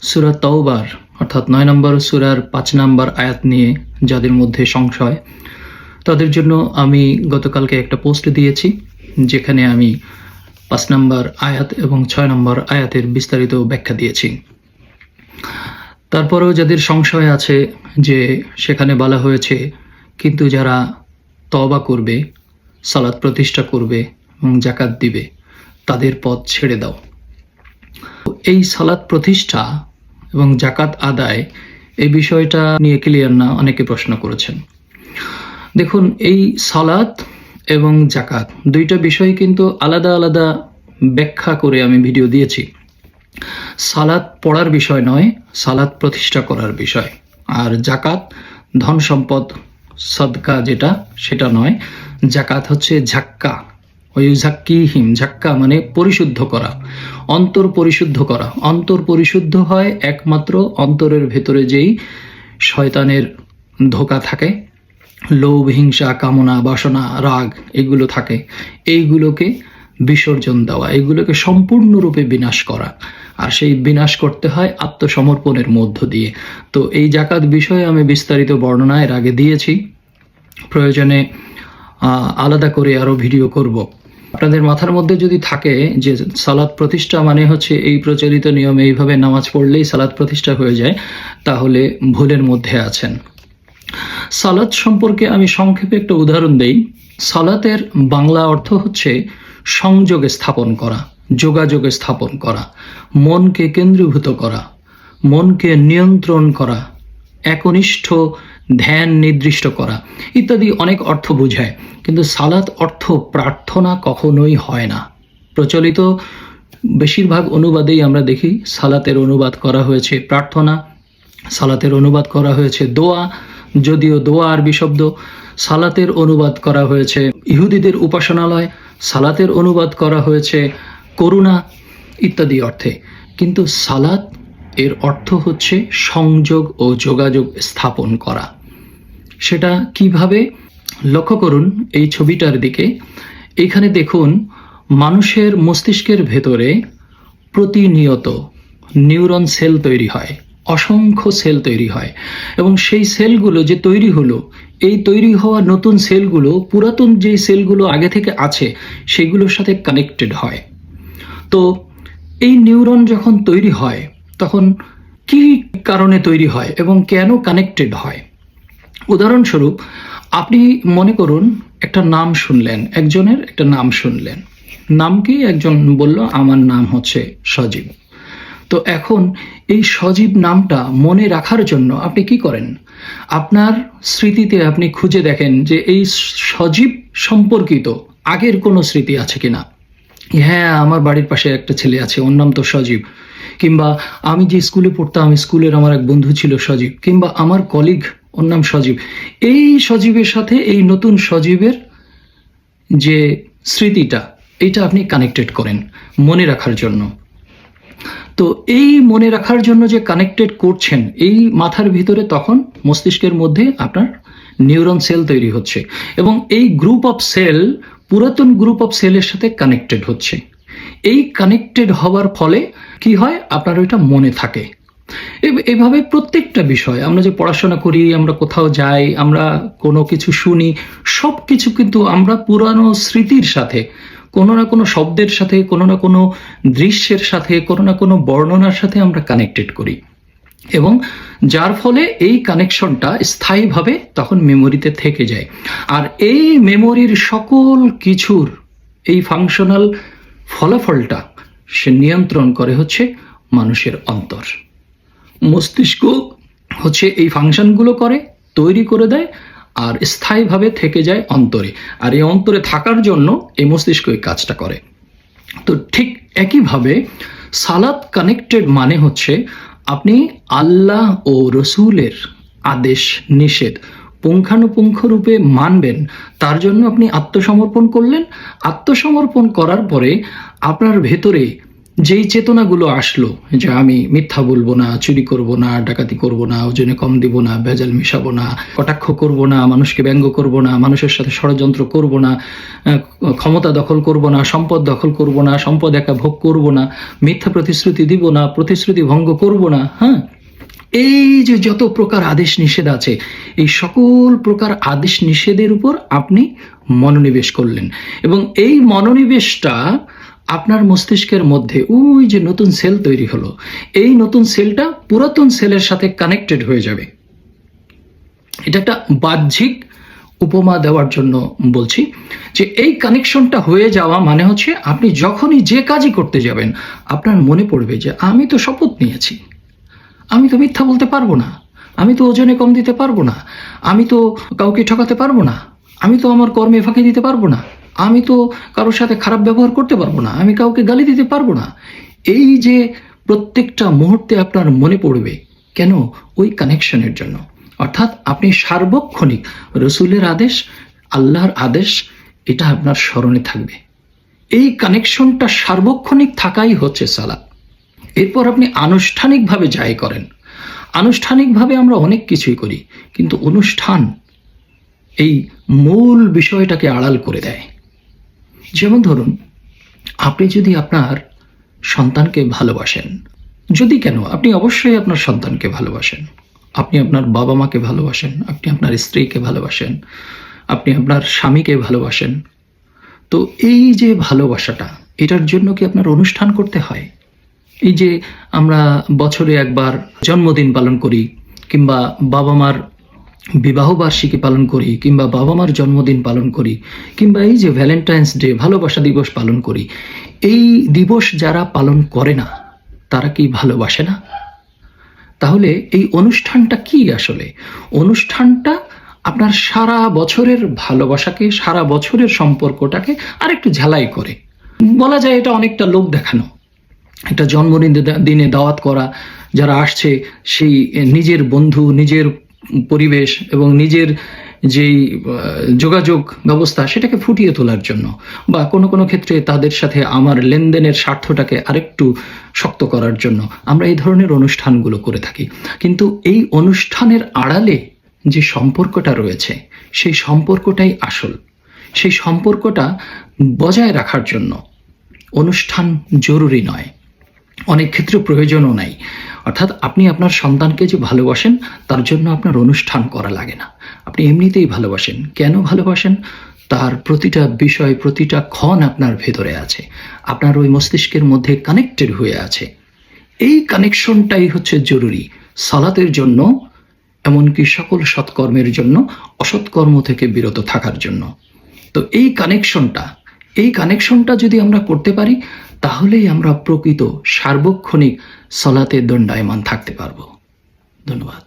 সূরা তাওবার অর্থাৎ ৯ নম্বর সূরার ৫ নম্বর আয়াত নিয়ে যাদের মধ্যে সংশয়, তাদের জন্য আমি গতকালকে একটা পোস্ট দিয়েছি, যেখানে আমি ৫ নম্বর আয়াত এবং ৬ নম্বর আয়াতের বিস্তারিত ব্যাখ্যা দিয়েছি। তারপরেও যাদের সংশয় আছে যে সেখানে বলা হয়েছে কিন্তু যারা তওবা করবে, সালাত প্রতিষ্ঠা করবে এবং যাকাত দিবে, তাদের পথ ছেড়ে দাও। এই সালাত প্রতিষ্ঠা এবং যাকাত আদায়, এই বিষয়টা নিয়ে ক্লিয়ার না, অনেকে প্রশ্ন করেছেন। দেখুন, এই সালাত এবং যাকাত দুইটা বিষয় কিন্তু আলাদা আলাদা ব্যাখ্যা করে আমি ভিডিও দিয়েছি। সালাত পড়ার বিষয় নয়, সালাত প্রতিষ্ঠা করার বিষয়। আর যাকাত ধন সম্পদ সদকা যেটা, সেটা নয়। যাকাত হচ্ছে ঝাক্কা, ওয়ুযাক্কিহিম, ঝাক্কা মানে পরিশুদ্ধ করা, অন্তর পরিশুদ্ধ করা। অন্তর পরিশুদ্ধ হয় একমাত্র অন্তরের ভেতরে যেই শয়তানের ধোঁকা থাকে, লোভ, হিংসা, কামনা, বাসনা, রাগ, এগুলো থাকে, এইগুলোকে বিসর্জন দেওয়া, এগুলোকে সম্পূর্ণরূপে বিনাশ করা। আর সেই বিনাশ করতে হয় আত্মসমর্পণের মধ্য দিয়ে। তো এই যাকাত বিষয়ে আমি বিস্তারিত বর্ণনা এর আগে দিয়েছি, প্রয়োজনে আলাদা করে আরও ভিডিও করব। আপনাদের মাথার মধ্যে যদি থাকে যে সালাত প্রতিষ্ঠা মানে হচ্ছে এই প্রচলিত নিয়মে এইভাবে নামাজ পড়লেই সালাত প্রতিষ্ঠা হয়ে যায়, তাহলে ভুলের মধ্যে আছেন। সালাত সম্পর্কে আমি সংক্ষেপে একটা উদাহরণ দেই। সালাতের বাংলা অর্থ হচ্ছে সংযোগে স্থাপন করা, যোগাযোগে স্থাপন করা, মনকে কেন্দ্রীভূত করা, মনকে নিয়ন্ত্রণ করা, একনিষ্ঠ ধ্যান নির্দিষ্ট করা ইত্যাদি অনেক অর্থ বোঝায়। কিন্তু সালাত অর্থ প্রার্থনা কখনোই হয় না। প্রচলিত বেশিরভাগ অনুবাদেই আমরা দেখি সালাতের অনুবাদ করা হয়েছে প্রার্থনা, সালাতের অনুবাদ করা হয়েছে দোয়া, যদিও দোয়া আরবি শব্দ। সালাতের অনুবাদ করা হয়েছে ইহুদিদের উপাসনালয়, সালাতের অনুবাদ করা হয়েছে করুণা ইত্যাদি অর্থে। কিন্তু সালাত এর অর্থ হচ্ছে সংযোগ ও যোগাযোগ স্থাপন করা। সেটা কিভাবে? লক্ষ্য করুন এই ছবিটার দিকে। এখানে দেখুন, মানুষের মস্তিষ্কের ভেতরে প্রতিনিয়ত নিউরন সেল তৈরি হয়, অসংখ্য সেল তৈরি হয়, এবং সেই সেলগুলো যে তৈরি হলো, এই তৈরি হওয়া নতুন সেলগুলো পুরাতন যে সেলগুলো আগে থেকে আছে সেগুলোর সাথে কানেক্টেড হয়। তো এই নিউরন যখন তৈরি হয় তখন কি কারণে তৈরি হয় এবং কেন কানেক্টেড হয়? উদাহরণস্বরূপ, আপনি মনে করুন একটা নাম শুনলেন, একজনের একটা নাম শুনলেন। নাম কি? একজন বলল আমার নাম হচ্ছে সজীব। তো এখন এই সজীব নামটা মনে রাখার জন্য আপনি কি করেন? আপনার স্মৃতিতে আপনি খুঁজে দেখেন যে এই সজীব সম্পর্কিত আগের কোনো স্মৃতি আছে কিনা। হ্যাঁ, আমার বাড়ির পাশে একটা ছেলে আছে, ওর নাম তো সজীব। কিংবা আমি যে স্কুলে পড়তাম, স্কুলের আমার এক বন্ধু ছিল সজীব। কিংবা আমার কলিগ, ওর নাম সজীব। এই সজীবের সাথে এই নতুন সজীবের যে স্মৃতিটা, এটা আপনি কানেক্টেড করেন মনে রাখার জন্য। তো এই মনে রাখার জন্য যে কানেক্টেড করছেন, এই মাথার ভিতরে তখন মস্তিষ্কের মধ্যে আপনার নিউরন সেল তৈরি হচ্ছে, এবং এই গ্রুপ অফ সেল পুরাতন গ্রুপ অফ সেলের সাথে কানেক্টেড হচ্ছে। এই কানেক্টেড হওয়ার ফলে কি হয়? আপনার ওইটা মনে থাকে। এভাবে প্রত্যেকটা বিষয়, আমরা যে পড়াশোনা করি, আমরা কোথাও যাই, আমরা কোনো কিছু শুনি, সব কিছু কিন্তু আমরা পুরানো স্মৃতির সাথে, কোনো না কোনো শব্দের সাথে, কোনো না কোনো দৃশ্যের সাথে, কোনো না কোনো বর্ণনার সাথে আমরা কানেক্টেড করি, এবং যার ফলে এই কানেকশনটা স্থায়ীভাবে তখন মেমোরিতে থেকে যায়। আর এই মেমোরির সকল কিছুর এই ফাংশনাল ফলাফলটা সে নিয়ন্ত্রণ করে হচ্ছে মানুষের অন্তর। মস্তিষ্ক হচ্ছে এই ফাংশনগুলো করে, তৈরি করে দেয়, আর স্থায়ীভাবে থেকে যায় অন্তরে। আর এই অন্তরে থাকার জন্য এই মস্তিষ্ক এই কাজটা করে। তো ঠিক একইভাবে সালাত কানেক্টেড মানে হচ্ছে আপনি আল্লাহ ও রসুলের আদেশ নিষেধ পুঙ্খানুপুঙ্খ রূপে মানবেন। তার জন্য আপনি আত্মসমর্পণ করলেন। আত্মসমর্পণ করার পরে আপনার ভেতরে যেই চেতনাগুলো আসলো যে আমি মিথ্যা বলবো না, চুরি করব না, ডাকাতি করব না, ওজনে কম দিব না, ভেজাল মিশাবো না, কটাক্ষ করব না, মানুষকে ব্যঙ্গ করব না, মানুষের সাথে ষড়যন্ত্র করব না, ক্ষমতা দখল করব না, সম্পদ দখল করব না, সম্পদ একা ভোগ করব না, মিথ্যা প্রতিশ্রুতি দিব না, প্রতিশ্রুতি ভঙ্গ করব না। হ্যাঁ, এই যে যত প্রকার আদেশ নিষেধ আছে, এই সকল প্রকার আদেশ নিষেধের উপর আপনি মনোনিবেশ করলেন, এবং এই মনোনিবেশটা আপনার মস্তিষ্কের মধ্যে ওই যে নতুন সেল তৈরি হলো, এই নতুন সেলটা পুরাতন সেলের সাথে কানেক্টেড হয়ে যাবে। এটা একটা বাহ্যিক উপমা দেওয়ার জন্য বলছি যে এই কানেকশনটা হয়ে যাওয়া মানে হচ্ছে আপনি যখনই যে কাজই করতে যাবেন, আপনার মনে পড়বে যে আমি তো শপথ নিয়েছি, আমি তো মিথ্যা বলতে পারবো না, আমি তো ওজনে কম দিতে পারবো না, আমি তো কাউকে ঠকাতে পারবো না, আমি তো আমার কর্মে ফাঁকি দিতে পারবো না, আমি তো কারোর সাথে খারাপ ব্যবহার করতে পারবো না, আমি কাউকে গালি দিতে পারবো না। এই যে প্রত্যেকটা মুহূর্তে আপনার মনে পড়বে, কেন? ওই কানেকশনের জন্য। অর্থাৎ আপনি সার্বক্ষণিক রসুলের আদেশ, আল্লাহর আদেশ, এটা আপনার স্মরণে থাকবে। এই কানেকশনটা সার্বক্ষণিক থাকাই হচ্ছে সালাত। এরপর আপনি আনুষ্ঠানিকভাবে যাই করেন, আনুষ্ঠানিকভাবে আমরা অনেক কিছুই করি, কিন্তু অনুষ্ঠান এই মূল বিষয়টাকে আড়াল করে দেয়। যেমন ধরুন, আপনি যদি আপনার সন্তানকে ভালোবাসেন, যদি কেন, আপনি অবশ্যই আপনার সন্তানকে ভালোবাসেন, আপনি আপনার বাবা মাকে ভালোবাসেন, আপনি আপনার স্ত্রীকে ভালোবাসেন, আপনি আপনার স্বামীকে ভালোবাসেন, তো এই যে ভালোবাসাটা, এটার জন্য কি আপনার অনুষ্ঠান করতে হয়? এই যে আমরা বছরে একবার জন্মদিন পালন করি, কিংবা বাবা মার বিবাহ বার্ষিকী পালন করি, কিংবা বাবা মার জন্মদিন পালন করি, কিংবা এই যে ভ্যালেন্টাইন্স ডে, ভালোবাসা দিবস পালন করি, এই দিবস যারা পালন করে না, তারা কি ভালোবাসে না? তাহলে এই অনুষ্ঠানটা কি আসলে? অনুষ্ঠানটা আপনার সারা বছরের ভালোবাসাকে, সারা বছরের সম্পর্কটাকে আরেকটু ঝালাই করে। বলা যায় এটা অনেকটা লোক দেখানো। একটা জন্মদিন দিনে দাওয়াত করা, যারা আসছে সেই নিজের বন্ধু, নিজের পরিবেশ এবং নিজের যেই যোগাযোগ ব্যবস্থা, সেটাকে ফুটিয়ে তোলার জন্য, বা কোনো কোনো ক্ষেত্রে তাদের সাথে আমার লেনদেনের স্বার্থটাকে আরেকটু শক্ত করার জন্য আমরা এই ধরনের অনুষ্ঠানগুলো করে থাকি। কিন্তু এই অনুষ্ঠানের আড়ালে যে সম্পর্কটা রয়েছে, সেই সম্পর্কটাই আসল। সেই সম্পর্কটা বজায় রাখার জন্য অনুষ্ঠান জরুরি নয়, অনেক ক্ষেত্রে প্রয়োজনও নাই। অর্থাৎ আপনি আপনার সন্তানকে যে ভালোবাসেন, তার জন্য আপনার অনুষ্ঠান করা লাগে না, আপনি এমনিতেই ভালোবাসেন। কেন ভালোবাসেন? তার প্রতিটা বিষয়, প্রতিটা ক্ষণ আপনার ভেতরে আছে, আপনার ওই মস্তিষ্কের মধ্যে কানেক্টেড হয়ে আছে। এই কানেকশনটাই হচ্ছে জরুরি সালাতের জন্য, এমনকি সকল সৎকর্মের জন্য, অসৎকর্ম থেকে বিরত থাকার জন্য। তো এই কানেকশনটা যদি আমরা করতে পারি, তাহলেই আমরা প্রকৃত সার্বক্ষণিক সালাতে দণ্ডায়মান থাকতে পারবো। ধন্যবাদ।